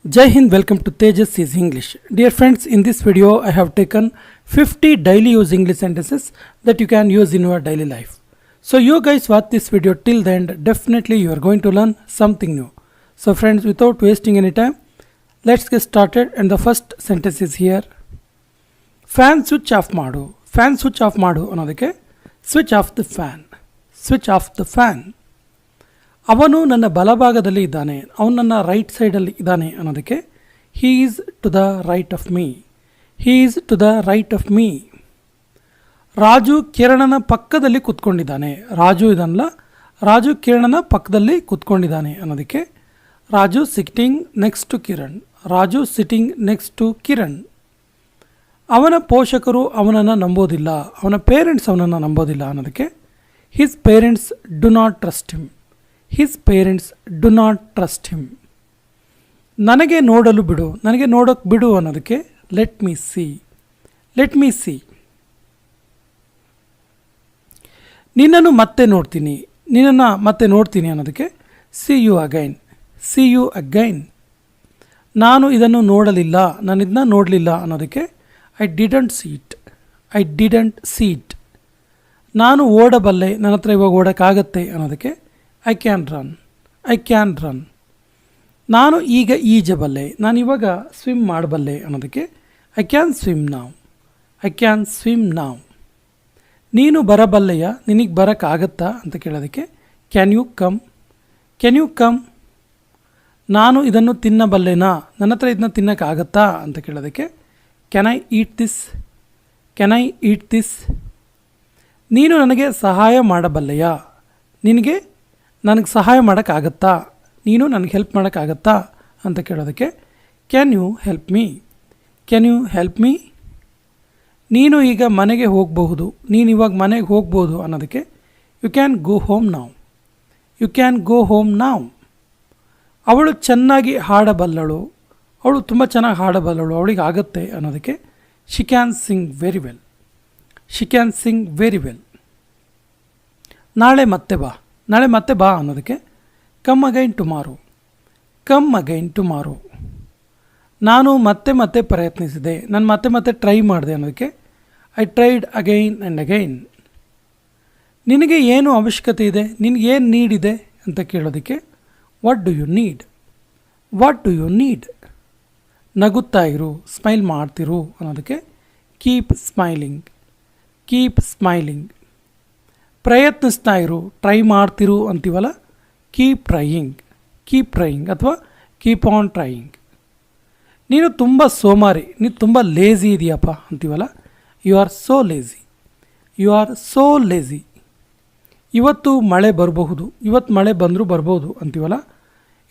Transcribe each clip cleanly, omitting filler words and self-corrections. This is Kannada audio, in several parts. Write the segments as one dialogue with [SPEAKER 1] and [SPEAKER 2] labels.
[SPEAKER 1] Jai Hind, welcome to Tejas is English. Dear friends, in this video I have taken 50 daily use English sentences that you can use in your daily life. So you guys watch this video till the end, definitely you are going to learn something new. So friends, without wasting any time, let's get started, and the first sentence is here. Fan switch off ಮಾಡು. Fan switch off ಮಾಡು ಅನ್ನೋದಕ್ಕೆ switch off the fan. Switch off the fan. ಅವನು ನನ್ನ ಬಲಭಾಗದಲ್ಲಿ ಇದ್ದಾನೆ, ಅವನು ನನ್ನ ರೈಟ್ ಸೈಡಲ್ಲಿ ಇದ್ದಾನೆ ಅನ್ನೋದಕ್ಕೆ he is to the right of me. He is to the right of me. Raju ಕಿರಣನ ಪಕ್ಕದಲ್ಲಿ ಕೂತ್ಕೊಂಡಿದ್ದಾನೆ. ರಾಜು ಇದನ್ನಲ್ಲ, ರಾಜು ಕಿರಣನ ಪಕ್ಕದಲ್ಲಿ ಕೂತ್ಕೊಂಡಿದ್ದಾನೆ ಅನ್ನೋದಕ್ಕೆ Raju sitting next to Kiran. Raju sitting next to Kiran. ಅವನ ಪೋಷಕರು ಅವನನ್ನು ನಂಬೋದಿಲ್ಲ, ಅವನ ಪೇರೆಂಟ್ಸ್ ಅವನನ್ನು ನಂಬೋದಿಲ್ಲ ಅನ್ನೋದಕ್ಕೆ his parents do not trust him. His parents do not trust him. ನನಗೆ ನೋಡಲು ಬಿಡು, ನನಗೆ ನೋಡೋಕ್ಕೆ ಬಿಡು ಅನ್ನೋದಕ್ಕೆ let me C. Let me see. ನಿನ್ನನ್ನು ಮತ್ತೆ ನೋಡ್ತೀನಿ, ನಿನ್ನನ್ನು ಮತ್ತೆ ನೋಡ್ತೀನಿ ಅನ್ನೋದಕ್ಕೆ see you again. See you again. ನಾನು ಇದನ್ನು ನೋಡಲಿಲ್ಲ, ನಾನು ಇದನ್ನ ನೋಡಲಿಲ್ಲ ಅನ್ನೋದಕ್ಕೆ I didn't see it. I didn't see it. ನಾನು ಓಡಬಲ್ಲೆ, ನನ್ನ ಹತ್ರ ಇವಾಗ ಓಡೋಕ್ಕಾಗತ್ತೆ ಅನ್ನೋದಕ್ಕೆ I can run. I can run. ನಾನು ಈಗ ಈಜಬಲ್ಲೆ, ನಾನು ಇವಾಗ ಸ್ವಿಮ್ ಮಾಡಬಲ್ಲೆ ಅನ್ನೋದಕ್ಕೆ I can swim now. I can swim now. ನೀನು ಬರಬಲ್ಲೆಯ, ನಿನಗೆ ಬರೋಕ್ಕಾಗತ್ತಾ ಅಂತ ಕೇಳೋದಕ್ಕೆ can you come. Can you come. ನಾನು ಇದನ್ನು ತಿನ್ನಬಲ್ಲೆನಾ, ನನ್ನ ಹತ್ರ ಇದನ್ನ ತಿನ್ನೋಕ್ಕಾಗತ್ತಾ ಅಂತ ಕೇಳೋದಕ್ಕೆ can I eat this. Can I eat this. ನೀನು ನನಗೆ ಸಹಾಯ ಮಾಡಬಲ್ಲೆಯಾ, ನಿನಗೆ ನನಗೆ ಸಹಾಯ ಮಾಡೋಕ್ಕಾಗತ್ತಾ, ನೀನು ನನಗೆ ಹೆಲ್ಪ್ ಮಾಡೋಕ್ಕಾಗತ್ತಾ ಅಂತ ಕೇಳೋದಕ್ಕೆ can you help me. Can you help me. ನೀನು ಈಗ ಮನೆಗೆ ಹೋಗಬಹುದು, ನೀನು ಇವಾಗ ಮನೆಗೆ ಹೋಗ್ಬೋದು ಅನ್ನೋದಕ್ಕೆ you can go home now. You can go home now. ಅವಳು ಚೆನ್ನಾಗಿ ಹಾಡಬಲ್ಲಳು, ಅವಳು ತುಂಬ ಚೆನ್ನಾಗಿ ಹಾಡಬಲ್ಲಳು, ಅವಳಿಗೆ ಆಗುತ್ತೆ ಅನ್ನೋದಕ್ಕೆ she can sing very well. She can sing very well. ನಾಳೆ ಮತ್ತೆ ಬಾ, ನಾಳೆ ಮತ್ತೆ ಬಾ ಅನ್ನೋದಕ್ಕೆ come again tomorrow. Come again tomorrow. ನಾನು ಮತ್ತೆ ಮತ್ತೆ ಪ್ರಯತ್ನಿಸಿದೆ, ನಾನು ಮತ್ತೆ ಮತ್ತೆ ಟ್ರೈ ಮಾಡಿದೆ ಅನ್ನೋದಕ್ಕೆ I tried again and again. ನಿನಗೆ ಏನು ಅವಶ್ಯಕತೆ ಇದೆ, ನಿನಗೇನು ನೀಡಿದೆ ಅಂತ ಕೇಳೋದಕ್ಕೆ what do you need. What do you need. ನಗುತ್ತಾ ಇರು, ಸ್ಮೈಲ್ ಮಾಡ್ತಿರು ಅನ್ನೋದಕ್ಕೆ ಕೀಪ್ ಸ್ಮೈಲಿಂಗ್. Keep smiling. ಪ್ರಯತ್ನಿಸ್ತಾ ಇರು, ಟ್ರೈ ಮಾಡ್ತಿರು ಅಂತೀವಲ್ಲ, ಕೀಪ್ ಟ್ರೈಯಿಂಗ್. ಕೀಪ್ ಟ್ರೈಯಿಂಗ್ ಅಥವಾ ಕೀಪ್ ಆನ್ ಟ್ರೈಯಿಂಗ್. ನೀನು ತುಂಬ ಸೋಮಾರಿ, ನೀನು ತುಂಬ ಲೇಝಿ ಇದೆಯಪ್ಪ ಅಂತೀವಲ್ಲ, you are so lazy. You are so lazy. ಇವತ್ತು ಮಳೆ ಬರಬಹುದು, ಇವತ್ತು ಮಳೆ ಬಂದರೂ ಬರ್ಬೋದು ಅಂತೀವಲ್ಲ,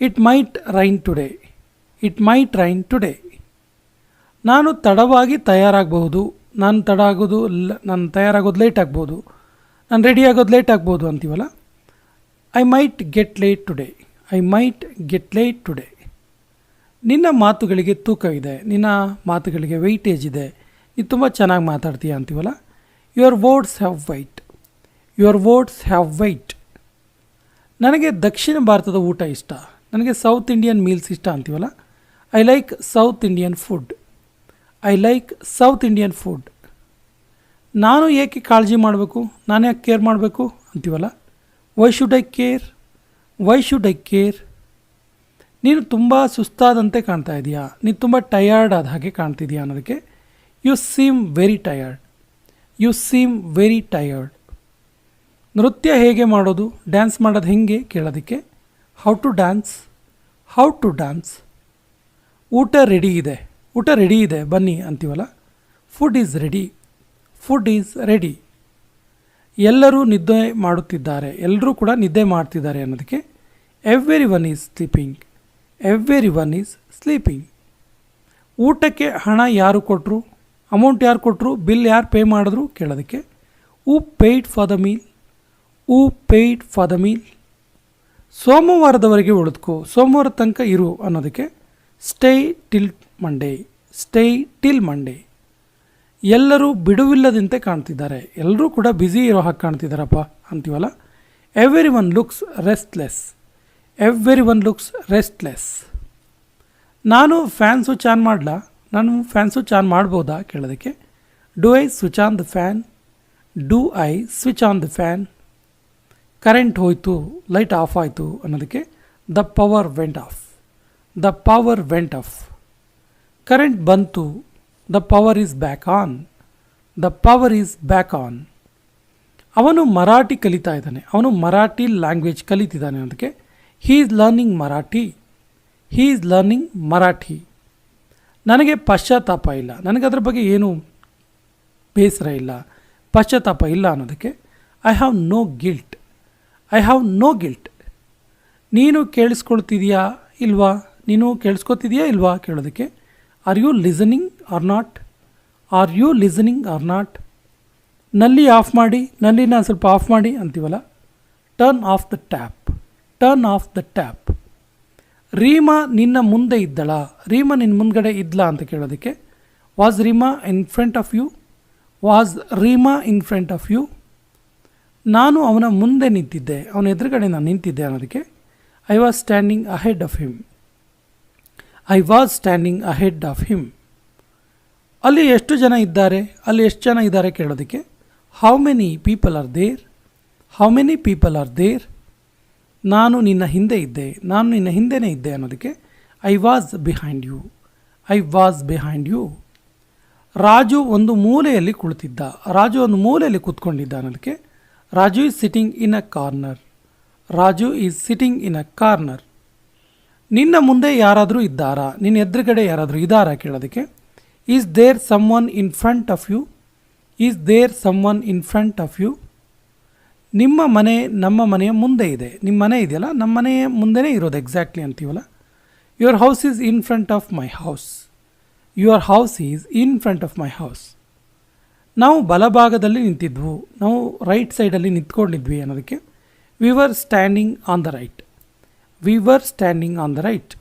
[SPEAKER 1] it might rain today. It might rain today. ನಾನು ತಡವಾಗಿ ತಯಾರಾಗಬಹುದು, ನಾನು ತಯಾರಾಗೋದು ಲೇಟ್ ಆಗ್ಬೋದು, ನಾನು ರೆಡಿ ಆಗೋದು ಲೇಟ್ ಆಗ್ಬೋದು ಅಂತೀವಲ್ಲ, I might get late today. I might get late today. ನಿನ್ನ ಮಾತುಗಳಿಗೆ ತೂಕ ಇದೆ, ನಿನ್ನ ಮಾತುಗಳಿಗೆ ವೆಯ್ಟೇಜ್ ಇದೆ, ನೀನು ತುಂಬ ಚೆನ್ನಾಗಿ ಮಾತಾಡ್ತೀಯ ಅಂತೀವಲ್ಲ, your words have white. Your words have white. ನನಗೆ ದಕ್ಷಿಣ ಭಾರತದ ಊಟ ಇಷ್ಟ, ನನಗೆ ಸೌತ್ ಇಂಡಿಯನ್ ಮೀಲ್ಸ್ ಇಷ್ಟ ಅಂತೀವಲ್ಲ, I like south Indian food. I like south Indian food. ನಾನು ಏಕೆ ಕಾಳಜಿ ಮಾಡಬೇಕು, ನಾನು ಯಾಕೆ ಕೇರ್ ಮಾಡಬೇಕು ಅಂತೀವಲ್ಲ, why should I care. Why should I care. ನೀನು ತುಂಬ ಸುಸ್ತಾದಂತೆ ಕಾಣ್ತಾ ಇದೆಯಾ, ನೀನು ತುಂಬ ಟಯರ್ಡ್ ಆದ ಹಾಗೆ ಕಾಣ್ತಿದೆಯಾ ಅನ್ನೋದಕ್ಕೆ you seem very tired. You seem very tired. ನೃತ್ಯ ಹೇಗೆ ಮಾಡೋದು, ಡ್ಯಾನ್ಸ್ ಮಾಡೋದು ಹೇಗೆ ಕೇಳೋದಕ್ಕೆ how to dance. How to dance. ಊಟ ರೆಡಿ ಇದೆ, ಊಟ ರೆಡಿ ಇದೆ ಬನ್ನಿ ಅಂತೀವಲ್ಲ, food is ready. Food is ready. ಎಲ್ಲರೂ ನಿದ್ದೆ ಮಾಡುತ್ತಿದ್ದಾರೆ, ಎಲ್ಲರೂ ಕೂಡ ನಿದ್ದೆ ಮಾಡ್ತಿದ್ದಾರೆ ಅನ್ನೋದಕ್ಕೆ everyone is sleeping. Everyone is sleeping. ಊಟಕ್ಕೆ ಹಣ ಯಾರು ಕೊಟ್ಟರು, ಅಮೌಂಟ್ ಯಾರು ಕೊಟ್ಟರು, ಬಿಲ್ ಯಾರು ಪೇ ಮಾಡಿದ್ರು ಕೇಳೋದಕ್ಕೆ who paid for the meal. Who paid for the meal. ಸೋಮವಾರದವರೆಗೆ ಉಳಿದುಕೋ, ಸೋಮವಾರ ತನಕ ಇರು ಅನ್ನೋದಕ್ಕೆ stay till Monday. Stay till Monday. ಎಲ್ಲರೂ ಬಿಡುವಿಲ್ಲದಂತೆ ಕಾಣ್ತಿದ್ದಾರೆ, ಎಲ್ಲರೂ ಕೂಡ ಬ್ಯುಸಿ ಇರೋ ಹಾಗೆ ಕಾಣ್ತಿದ್ದಾರಪ್ಪ ಅಂತೀವಲ್ಲ, everyone looks restless. Everyone looks restless. ನಾನು ಫ್ಯಾನ್ ಸ್ವಿಚ್ ಆನ್ ಮಾಡಲಾ, ನಾನು ಫ್ಯಾನ್ ಸ್ವಿಚ್ ಆನ್ ಮಾಡ್ಬೋದಾ ಕೇಳೋದಕ್ಕೆ do I switch on the fan, do I switch on the fan. Current ಹೋಯಿತು, ಲೈಟ್ ಆಫ್ ಆಯಿತು ಅನ್ನೋದಕ್ಕೆ the power went off, the power went off. Current ಬಂತು, the power is back on, the power is back on. ಅವನು ಮರಾಠಿ ಕಲಿತಾ ಇದ್ದಾನೆ, ಅವನು ಮರಾಠಿ ಲ್ಯಾಂಗ್ವೇಜ್ ಕಲಿತಿದ್ದಾನೆ ಅನ್ನೋದಕ್ಕೆ he is learning Marathi, he is learning Marathi. ನನಗೆ ಪಶ್ಚಾತ್ತಾಪ ಇಲ್ಲ, ನನಗೆ ಅದ್ರ ಬಗ್ಗೆ ಏನು ಬೇಸರ ಇಲ್ಲ, ಪಶ್ಚಾತ್ತಾಪ ಇಲ್ಲ ಅನ್ನೋದಕ್ಕೆ I have no guilt, I have no guilt. ನೀನು ಕೇಳಿಸ್ಕೊಳ್ತಿದೆಯಾ ಇಲ್ವಾ, ನೀನು ಕೇಳಿಸ್ಕೊತಿದೆಯಾ ಇಲ್ವಾ ಕೇಳೋದಕ್ಕೆ are you listening or not, are you listening or not. ನಲ್ಲಿ ಆಫ್ ಮಾಡಿ, ನಲ್ಲಿನ ಸ್ವಲ್ಪ ಆಫ್ ಮಾಡಿ ಅಂತೀವಲ್ಲ, turn off the tap, turn off the tap. Reema ನಿನ್ನ ಮುಂದೆ ಇದ್ದಳ, ರೀಮಾ ನಿನ್ನ ಮುಂದ್ಗಡೆ ಇದ್ಲಾ ಅಂತ ಕೇಳೋದಕ್ಕೆ was Reema in front of you, was Reema in front of you. ನಾನು ಅವನ ಮುಂದೆ ನಿಂತಿದ್ದೆ, ಅವನ ಎದುರುಗಡೆ ನಾನು ನಿಂತಿದ್ದೆ ಅನ್ನೋದಕ್ಕೆ I was standing ahead of him, I was standing ahead of him. ಅಲ್ಲಿ ಎಷ್ಟು ಜನ ಇದ್ದಾರೆ, ಅಲ್ಲಿ ಎಷ್ಟು ಜನ ಇದ್ದಾರೆ ಕೇಳೋದಕ್ಕೆ how many people are there, how many people are there. ನಾನು ನಿನ್ನ ಹಿಂದೆ ಇದ್ದೆ, ನಾನು ನಿನ್ನ ಹಿಂದೆನೇ ಇದ್ದೆ ಅನ್ನೋದಕ್ಕೆ I was behind you, I was behind you. Raju ಒಂದು ಮೂಲೆಯಲ್ಲಿ ಕುಳಿತಿದ್ದ, ರಾಜು ಒಂದು ಮೂಲೆಯಲ್ಲಿ ಕೂತ್ಕೊಂಡಿದ್ದ ಅನ್ನೋದಕ್ಕೆ Raju is sitting in a corner, Raju is sitting in a corner. ನಿನ್ನ ಮುಂದೆ ಯಾರಾದರೂ ಇದ್ದಾರಾ, ನಿನ್ನ ಎದುರುಗಡೆ ಯಾರಾದರೂ ಇದ್ದಾರಾ ಕೇಳೋದಕ್ಕೆ is there someone in front of you, is there someone in front of you. ನಿಮ್ಮ ಮನೆ ನಮ್ಮ ಮನೆಯ ಮುಂದೆ ಇದೆ, ನಿಮ್ಮ ಮನೆ ಇದೆಯಲ್ಲ ನಮ್ಮ ಮನೆಯ ಮುಂದೆನೇ ಇರೋದು ಎಕ್ಸಾಕ್ಟ್ಲಿ ಅಂತೀವಲ್ಲ. Your house is in front of my house, your house is in front of my house. ನಾವು ಬಲಭಾಗದಲ್ಲಿ ನಿಂತಿದ್ವು, ನಾವು ರೈಟ್ ಸೈಡಲ್ಲಿ ನಿಂತ್ಕೊಂಡಿದ್ವಿ ಅನ್ನೋದಕ್ಕೆ we were standing on the right, we were standing on the right.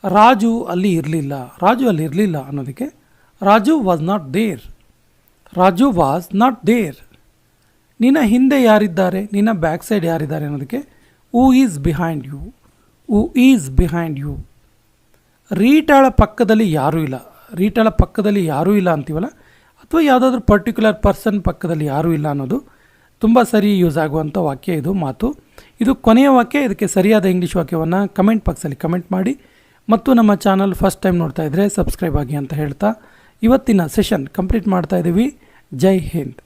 [SPEAKER 1] Raju ಅಲ್ಲಿ ಇರಲಿಲ್ಲ, ರಾಜು ಅಲ್ಲಿ ಇರಲಿಲ್ಲ ಅನ್ನೋದಕ್ಕೆ Raju was not there, Raju was not there. ನಿನ್ನ ಹಿಂದೆ ಯಾರಿದ್ದಾರೆ, ನಿನ್ನ ಬ್ಯಾಕ್ ಸೈಡ್ ಯಾರಿದ್ದಾರೆ ಅನ್ನೋದಕ್ಕೆ who is behind you, who is behind you. ರೀಟಾಳ ಪಕ್ಕದಲ್ಲಿ ಯಾರೂ ಇಲ್ಲ, ರೀಟಾಳ ಪಕ್ಕದಲ್ಲಿ ಯಾರೂ ಇಲ್ಲ ಅಂತೀವಲ್ಲ, ಅಥವಾ ಯಾವುದಾದ್ರೂ ಪರ್ಟಿಕ್ಯುಲರ್ ಪರ್ಸನ್ ಪಕ್ಕದಲ್ಲಿ ಯಾರೂ ಇಲ್ಲ ಅನ್ನೋದು ತುಂಬ ಸರಿ ಯೂಸ್ ಆಗುವಂಥ ವಾಕ್ಯ ಇದು, ಮಾತು. ಇದು ಕೊನೆಯ ವಾಕ್ಯ. ಇದಕ್ಕೆ ಸರಿಯಾದ ಇಂಗ್ಲೀಷ್ ವಾಕ್ಯವನ್ನು ಕಮೆಂಟ್ ಬಾಕ್ಸಲ್ಲಿ ಕಮೆಂಟ್ ಮಾಡಿ ಮತ್ತು ನಮ್ಮ ಚಾನಲ್ ಫಸ್ಟ್ ಟೈಮ್ ನೋಡ್ತಾ ಇದ್ದರೆ ಸಬ್ಸ್ಕ್ರೈಬ್ ಆಗಿ ಅಂತ ಹೇಳ್ತಾ ಇವತ್ತಿನ ಸೆಷನ್ ಕಂಪ್ಲೀಟ್ ಮಾಡ್ತಾ ಇದ್ದೀವಿ. ಜೈ ಹಿಂದ್.